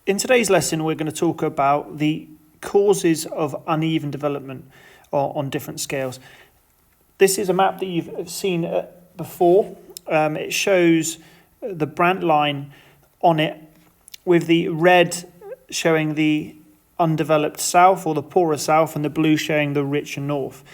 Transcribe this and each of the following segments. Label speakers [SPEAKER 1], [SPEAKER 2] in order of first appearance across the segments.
[SPEAKER 1] In today's lesson, we're going to talk about the causes of uneven development on different scales. This is a map that you've seen before. It shows the Brandt line on it with the red showing the undeveloped south or the poorer south and the blue showing the richer north.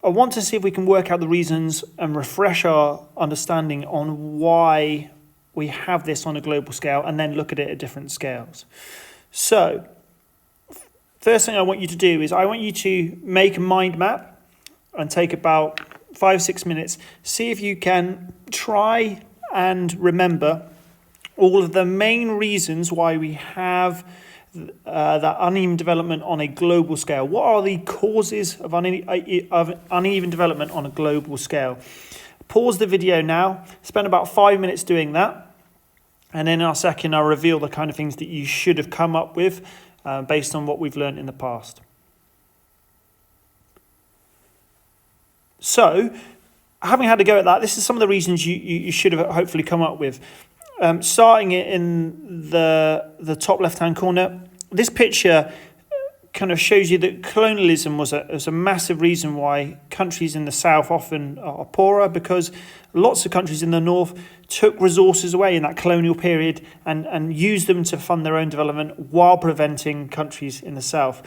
[SPEAKER 1] I want to see if we can work out the reasons and refresh our understanding on why we have this on a global scale and then look at it at different scales. So, first thing I want you to do is I want you to make a mind map and take about 5-6 minutes. See if you can try and remember all of the main reasons why we have that uneven development on a global scale. What are the causes of uneven development on a global scale? Pause the video now, spend about 5 minutes doing that, and then in our second I'll reveal the kind of things that you should have come up with based on what we've learned in the past. So, having had a go at that, this is some of the reasons you should have hopefully come up with. Starting it in the top left-hand corner, this picture kind of shows you that colonialism was a massive reason why countries in the south often are poorer, because lots of countries in the north took resources away in that colonial period and used them to fund their own development while preventing countries in the south.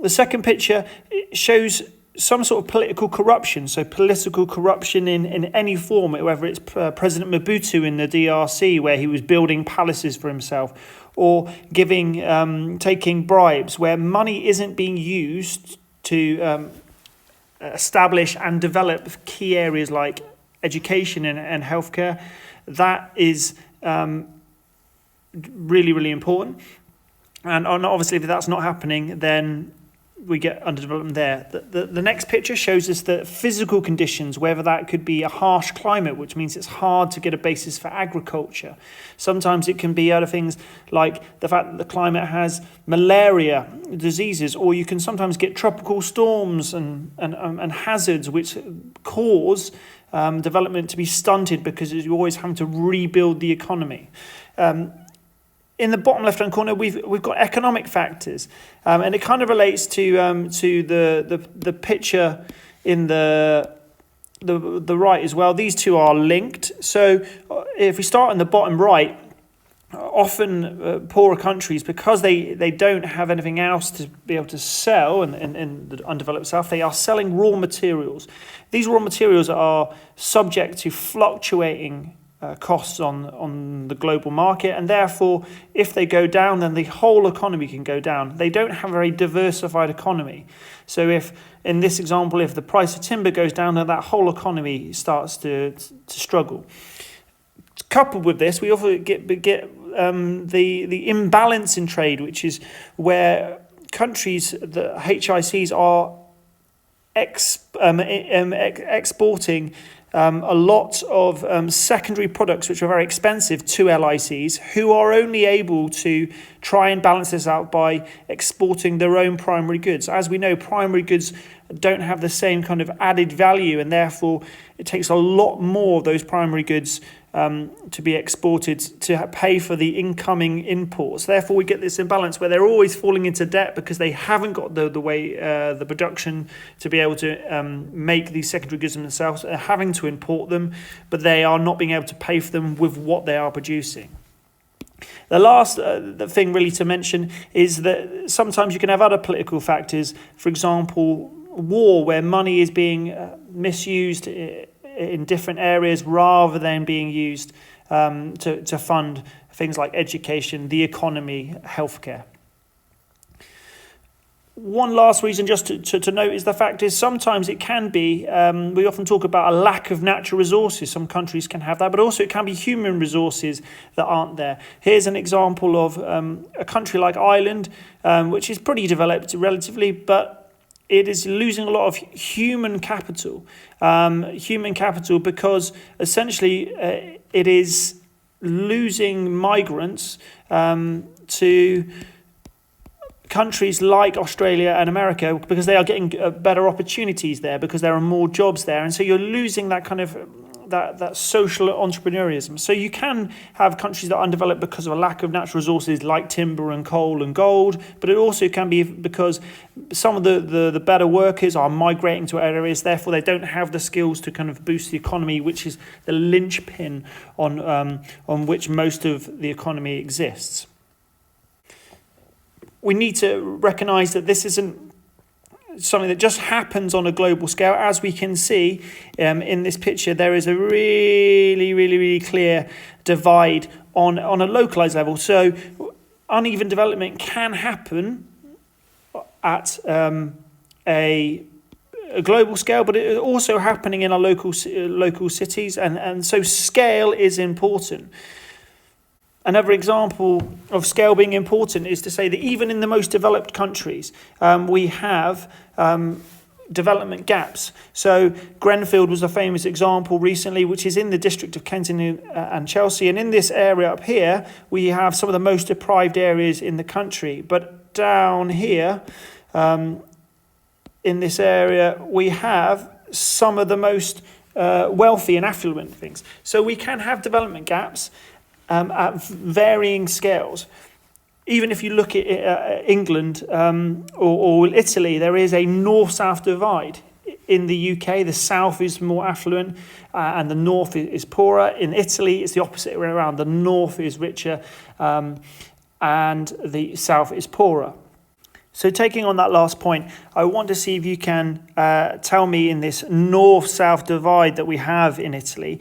[SPEAKER 1] The second picture shows some sort of political corruption. So political corruption in any form, whether it's President Mobutu in the DRC, where he was building palaces for himself, or taking bribes, where money isn't being used to establish and develop key areas like education and healthcare. That is really, really important. And obviously, if that's not happening, then we get underdevelopment there. The next picture shows us the physical conditions, whether that could be a harsh climate, which means it's hard to get a basis for agriculture. Sometimes it can be other things like the fact that the climate has malaria diseases, or you can sometimes get tropical storms and hazards which cause development to be stunted because you're always having to rebuild the economy. In the bottom left-hand corner, we've got economic factors, and it kind of relates to the picture in the right as well. These two are linked. So if we start in the bottom right, often poorer countries, because they don't have anything else to be able to sell in the undeveloped south, they are selling raw materials. These raw materials are subject to fluctuating costs on the global market, and therefore if they go down, then the whole economy can go down. They don't have a very diversified economy. So if in this example, if the price of timber goes down, then that whole economy starts to struggle. Coupled with this, we also get the imbalance in trade, which is where countries, the HICs, are exporting a lot of secondary products which are very expensive to LICs, who are only able to try and balance this out by exporting their own primary goods. As we know, primary goods don't have the same kind of added value, and therefore it takes a lot more of those primary goods to be exported to pay for the incoming imports. Therefore, we get this imbalance where they're always falling into debt because they haven't got the production to be able to make these secondary goods themselves. They're having to import them, but they are not being able to pay for them with what they are producing. The last thing really to mention is that sometimes you can have other political factors. For example, war, where money is being misused in different areas rather than being used to fund things like education, the economy, healthcare. One last reason just to note is the fact is sometimes it can be, we often talk about a lack of natural resources. Some countries can have that, but also it can be human resources that aren't there. Here's an example of a country like Ireland, which is pretty developed relatively, but it is losing a lot of human capital because essentially it is losing migrants to countries like Australia and America because they are getting better opportunities there, because there are more jobs there, and so you're losing that that social entrepreneurism. So you can have countries that are undeveloped because of a lack of natural resources like timber and coal and gold, but it also can be because some of the better workers are migrating to areas, therefore they don't have the skills to kind of boost the economy, which is the linchpin on which most of the economy exists. We need to recognise that this isn't something that just happens on a global scale. As we can see in this picture, there is a really clear divide on a localized level. So uneven development can happen at a global scale, but it is also happening in our local cities, and so scale is important. Another example of scale being important is to say that even in the most developed countries, we have development gaps. So Grenfell was a famous example recently, which is in the district of Kensington and Chelsea. And in this area up here, we have some of the most deprived areas in the country. But down here, in this area, we have some of the most wealthy and affluent things. So we can have development gaps at varying scales. Even if you look at England or Italy, there is a north-south divide. In the UK, the south is more affluent and the north is poorer. In Italy, it's the opposite way around. The north is richer and the south is poorer. So taking on that last point, I want to see if you can tell me in this north-south divide that we have in Italy,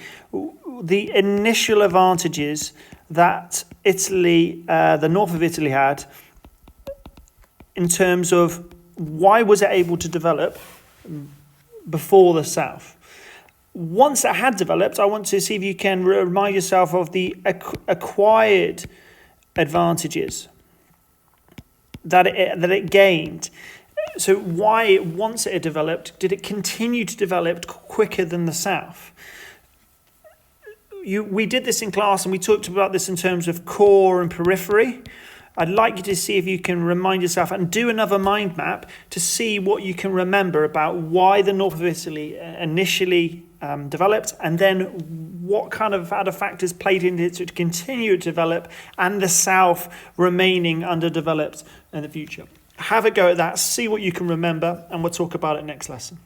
[SPEAKER 1] the initial advantages that Italy, the north of Italy had in terms of why was it able to develop before the south. Once it had developed, I want to see if you can remind yourself of the acquired advantages that it gained. So why, once it had developed, did it continue to develop quicker than the south? We did this in class and we talked about this in terms of core and periphery. I'd like you to see if you can remind yourself and do another mind map to see what you can remember about why the north of Italy initially developed, and then what kind of other factors played into it to continue to develop, and the south remaining underdeveloped in the future. Have a go at that, see what you can remember, and we'll talk about it next lesson.